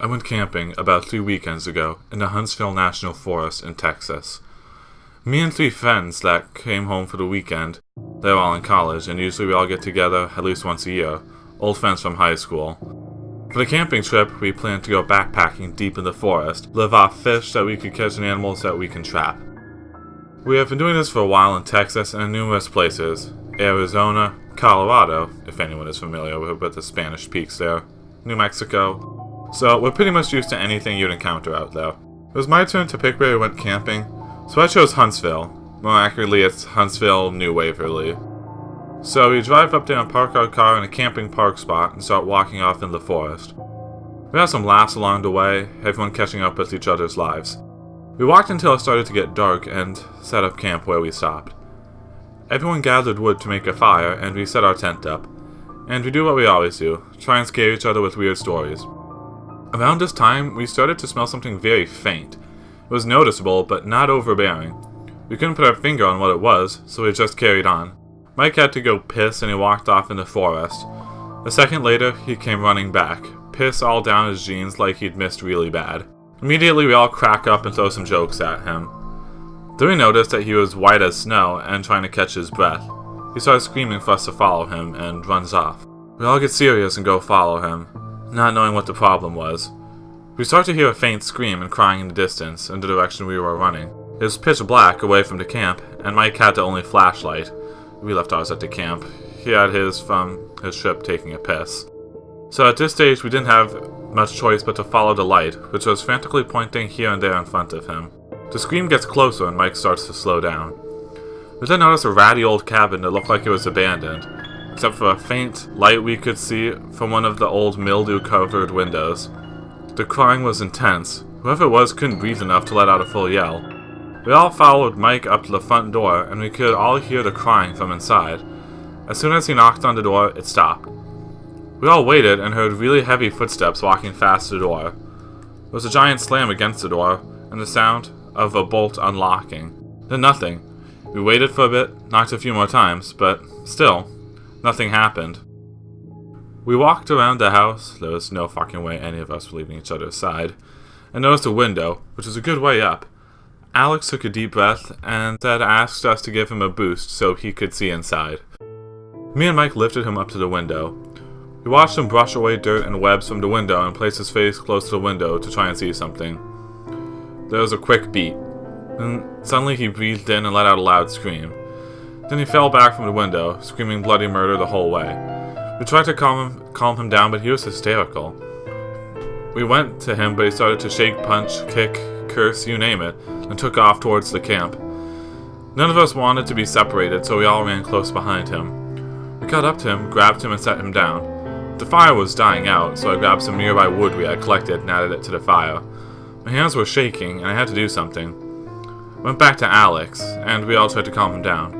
I went camping about 3 weekends ago in the Huntsville National Forest in Texas. Me and 3 friends that came home for the weekend, they're all in college, and usually we all get together at least once a year, old friends from high school. For the camping trip, we planned to go backpacking deep in the forest, live off fish that we could catch and animals that we can trap. We have been doing this for a while in Texas and in numerous places, Arizona, Colorado, if anyone is familiar with the Spanish peaks there, New Mexico. So we're pretty much used to anything you'd encounter out there. It was my turn to pick where we went camping, so I chose Huntsville. More accurately, it's Huntsville, New Waverly. So we drive up there and park our car in a camping park spot and start walking off in the forest. We had some laughs along the way, everyone catching up with each other's lives. We walked until it started to get dark and set up camp where we stopped. Everyone gathered wood to make a fire and we set our tent up. And we do what we always do, try and scare each other with weird stories. Around this time, we started to smell something very faint. It was noticeable, but not overbearing. We couldn't put our finger on what it was, so we just carried on. Mike had to go piss and he walked off in the forest. A second later, he came running back, piss all down his jeans like he'd missed really bad. Immediately, we all crack up and throw some jokes at him. Then we noticed that he was white as snow and trying to catch his breath. He started screaming for us to follow him and runs off. We all get serious and go follow him, not knowing what the problem was. We start to hear a faint scream and crying in the distance, in the direction we were running. It was pitch black away from the camp, and Mike had the only flashlight. We left ours at the camp. He had his from his trip taking a piss. So at this stage, we didn't have much choice but to follow the light, which was frantically pointing here and there in front of him. The scream gets closer and Mike starts to slow down. We then noticed a ratty old cabin that looked like it was abandoned, except for a faint light we could see from one of the old mildew-covered windows. The crying was intense. Whoever it was couldn't breathe enough to let out a full yell. We all followed Mike up to the front door, and we could all hear the crying from inside. As soon as he knocked on the door, it stopped. We all waited and heard really heavy footsteps walking past the door. There was a giant slam against the door, and the sound of a bolt unlocking. Then nothing. We waited for a bit, knocked a few more times, but still, nothing happened. We walked around the house, there was no fucking way any of us were leaving each other's side, and noticed a window, which was a good way up. Alex took a deep breath and then asked us to give him a boost so he could see inside. Me and Mike lifted him up to the window. We watched him brush away dirt and webs from the window and place his face close to the window to try and see something. There was a quick beat. Then suddenly he breathed in and let out a loud scream. Then he fell back from the window, screaming bloody murder the whole way. We tried to calm him down, but he was hysterical. We went to him, but he started to shake, punch, kick, curse, you name it, and took off towards the camp. None of us wanted to be separated, so we all ran close behind him. We got up to him, grabbed him, and set him down. The fire was dying out, so I grabbed some nearby wood we had collected and added it to the fire. My hands were shaking, and I had to do something. I went back to Alex, and we all tried to calm him down.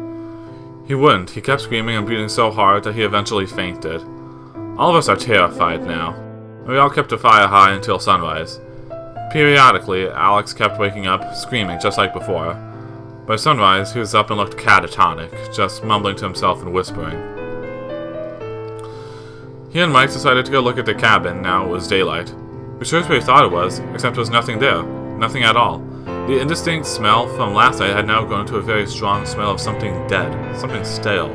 He wouldn't. He kept screaming and breathing so hard that he eventually fainted. All of us are terrified now, and we all kept the fire high until sunrise. Periodically, Alex kept waking up, screaming just like before. By sunrise, he was up and looked catatonic, just mumbling to himself and whispering. He and Mike decided to go look at the cabin now it was daylight. We searched where we thought it was, except there was nothing there. Nothing at all. The indistinct smell from last night had now grown into a very strong smell of something dead, something stale.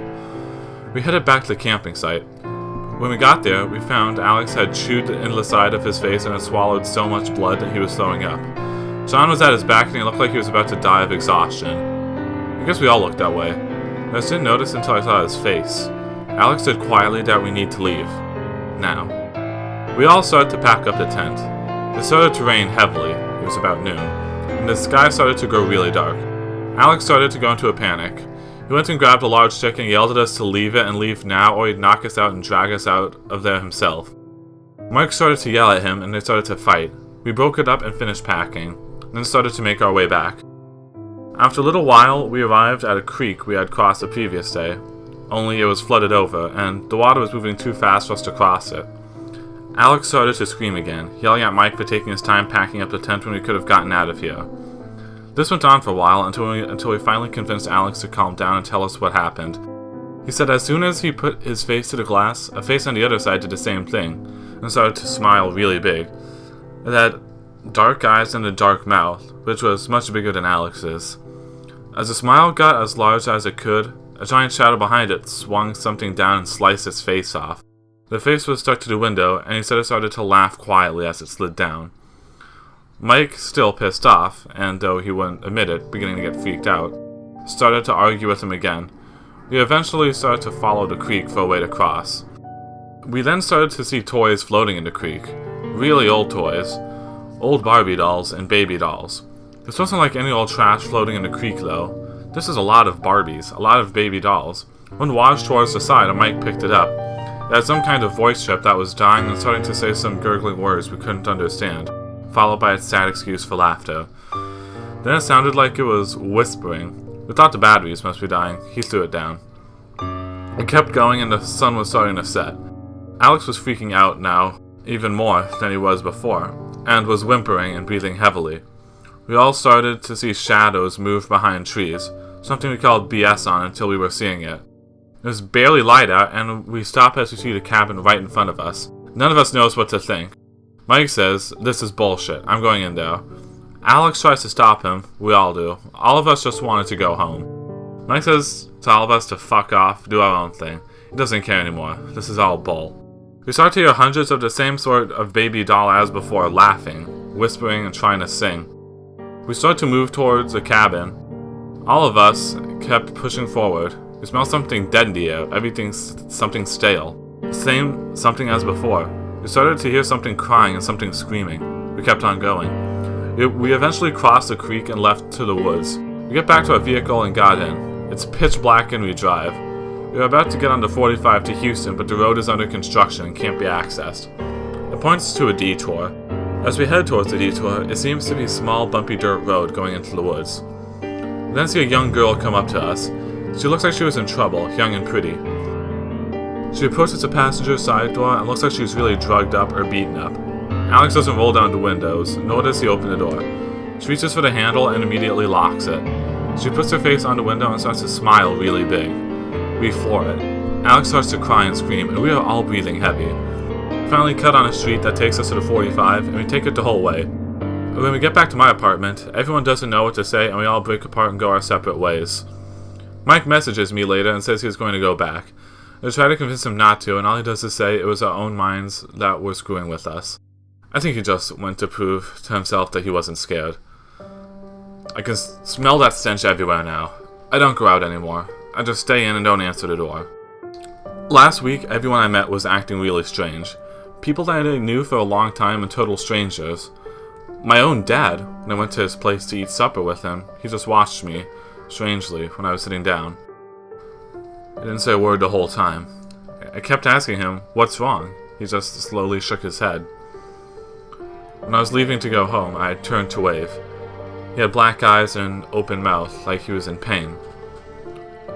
We headed back to the camping site. When we got there, we found Alex had chewed the endless side of his face and had swallowed so much blood that he was throwing up. John was at his back and he looked like he was about to die of exhaustion. I guess we all looked that way. I just didn't notice until I saw his face. Alex said quietly that we need to leave. Now. We all started to pack up the tent. It started to rain heavily. It was about noon. And the sky started to grow really dark. Alex started to go into a panic. He went and grabbed a large stick and yelled at us to leave it and leave now or he'd knock us out and drag us out of there himself. Mike started to yell at him and they started to fight. We broke it up and finished packing, then started to make our way back. After a little while, we arrived at a creek we had crossed the previous day, only it was flooded over and the water was moving too fast for us to cross it. Alex started to scream again, yelling at Mike for taking his time packing up the tent when we could have gotten out of here. This went on for a while until we finally convinced Alex to calm down and tell us what happened. He said as soon as he put his face to the glass, a face on the other side did the same thing, and started to smile really big. It had dark eyes and a dark mouth, which was much bigger than Alex's. As the smile got as large as it could, a giant shadow behind it swung something down and sliced its face off. The face was stuck to the window, and he said it started to laugh quietly as it slid down. Mike, still pissed off, and though he wouldn't admit it, beginning to get freaked out, started to argue with him again. We eventually started to follow the creek for a way to cross. We then started to see toys floating in the creek. Really old toys. Old Barbie dolls and baby dolls. This wasn't like any old trash floating in the creek though. This is a lot of Barbies, a lot of baby dolls. One washed towards the side and Mike picked it up. It had some kind of voice chip that was dying and starting to say some gurgling words we couldn't understand, followed by its sad excuse for laughter. Then it sounded like it was whispering. We thought the batteries must be dying. He threw it down. It kept going and the sun was starting to set. Alex was freaking out now, even more than he was before, and was whimpering and breathing heavily. We all started to see shadows move behind trees, something we called BS on until we were seeing it. It was barely light out, and we stop as we see the cabin right in front of us. None of us knows what to think. Mike says, "This is bullshit. I'm going in there." Alex tries to stop him. We all do. All of us just wanted to go home. Mike says to all of us to fuck off, do our own thing. He doesn't care anymore. This is all bull. We start to hear hundreds of the same sort of baby doll as before, laughing, whispering, and trying to sing. We start to move towards the cabin. All of us kept pushing forward. We smelled something dead in the air, everything's something stale. Same something as before. We started to hear something crying and something screaming. We kept on going. We eventually crossed the creek and left to the woods. We get back to our vehicle and got in. It's pitch black and we drive. We are about to get on the 45 to Houston, but the road is under construction and can't be accessed. It points to a detour. As we head towards the detour, it seems to be a small, bumpy dirt road going into the woods. We then see a young girl come up to us. She looks like she was in trouble, young and pretty. She approaches the passenger side door and looks like she's really drugged up or beaten up. Alex doesn't roll down the windows, nor does he open the door. She reaches for the handle and immediately locks it. She puts her face on the window and starts to smile really big. We floor it. Alex starts to cry and scream, and we are all breathing heavy. We finally cut on a street that takes us to the 45, and we take it the whole way. When we get back to my apartment, everyone doesn't know what to say, and we all break apart and go our separate ways. Mike messages me later and says he's going to go back. I try to convince him not to, and all he does is say it was our own minds that were screwing with us. I think he just went to prove to himself that he wasn't scared. I can smell that stench everywhere now. I don't go out anymore. I just stay in and don't answer the door. Last week, everyone I met was acting really strange. People that I knew for a long time and total strangers. My own dad, when I went to his place to eat supper with him, he just watched me, strangely, when I was sitting down. I didn't say a word the whole time. I kept asking him, "What's wrong?" He just slowly shook his head. When I was leaving to go home, I turned to wave. He had black eyes and an open mouth, like he was in pain.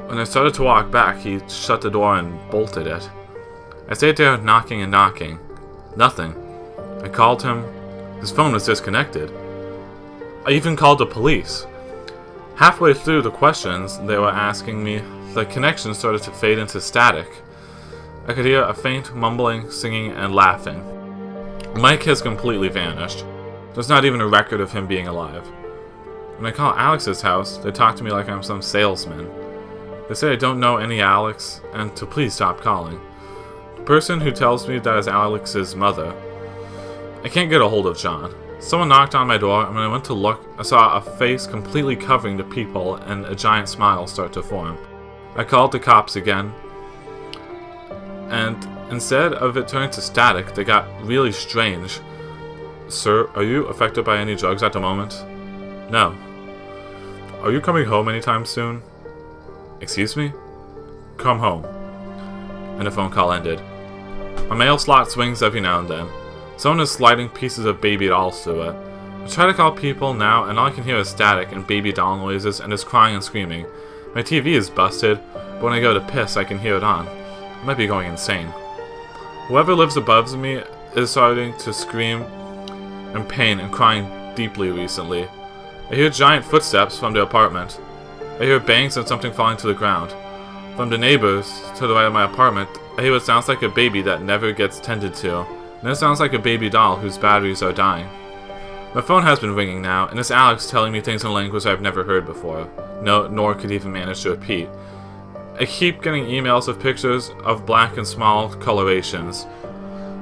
When I started to walk back, he shut the door and bolted it. I stayed there knocking and knocking. Nothing. I called him. His phone was disconnected. I even called the police. Halfway through the questions they were asking me, the connection started to fade into static. I could hear a faint mumbling, singing, and laughing. Mike has completely vanished. There's not even a record of him being alive. When I call Alex's house, they talk to me like I'm some salesman. They say I don't know any Alex, and to please stop calling. The person who tells me that is Alex's mother. I can't get a hold of John. Someone knocked on my door, and when I went to look, I saw a face completely covering the peephole and a giant smile start to form. I called the cops again, and instead of it turning to static, they got really strange. "Sir, are you affected by any drugs at the moment?" "No." "Are you coming home anytime soon?" "Excuse me?" "Come home." And the phone call ended. My mail slot swings every now and then. Someone is sliding pieces of baby dolls through it. I try to call people now, and all I can hear is static and baby doll noises and is crying and screaming. My TV is busted, but when I go to piss, I can hear it on. I might be going insane. Whoever lives above me is starting to scream in pain and crying deeply recently. I hear giant footsteps from the apartment. I hear bangs and something falling to the ground. From the neighbors to the right of my apartment, I hear what sounds like a baby that never gets tended to, And it sounds like a baby doll whose batteries are dying. My phone has been ringing now, and it's Alex telling me things in a language I've never heard before, nor could even manage to repeat. I keep getting emails of pictures of black and small colorations.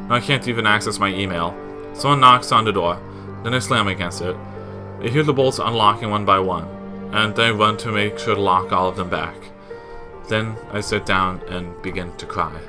I can't even access my email. Someone knocks on the door, then I slam against it. I hear the bolts unlocking one by one, and then I run to make sure to lock all of them back. Then I sit down and begin to cry.